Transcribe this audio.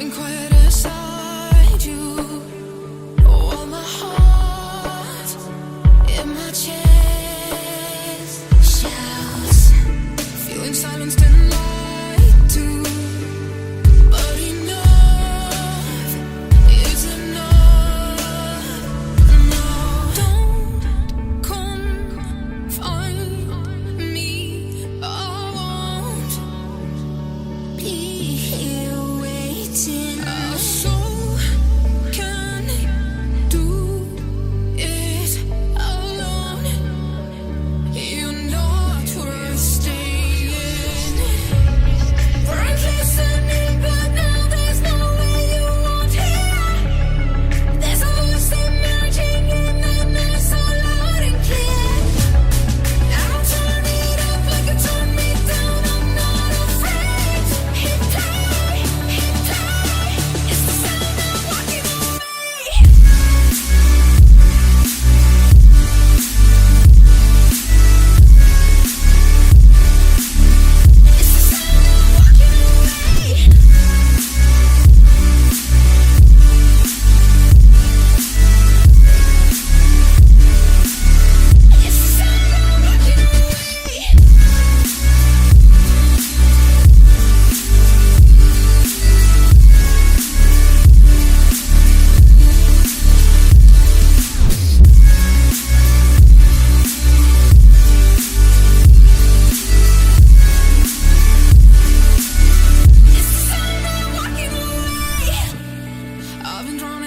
been quiet inside you. Oh, my heart in my chest shouts, feeling silenced and lied to. But enough is enough. No, don't come find me. I won't be here waiting. Our soul can do it alone. You're not worth staying. We're listening, but now there's no way you won't hear. There's a voice emerging in the night, so loud and clear. I don't turn it up like you turn me down. I'm not afraid. Hit play, hit play. It's the sound of walking away. It's the sound of walking away. It's the sound of walking away. It's the sound of walking away. I've been drawn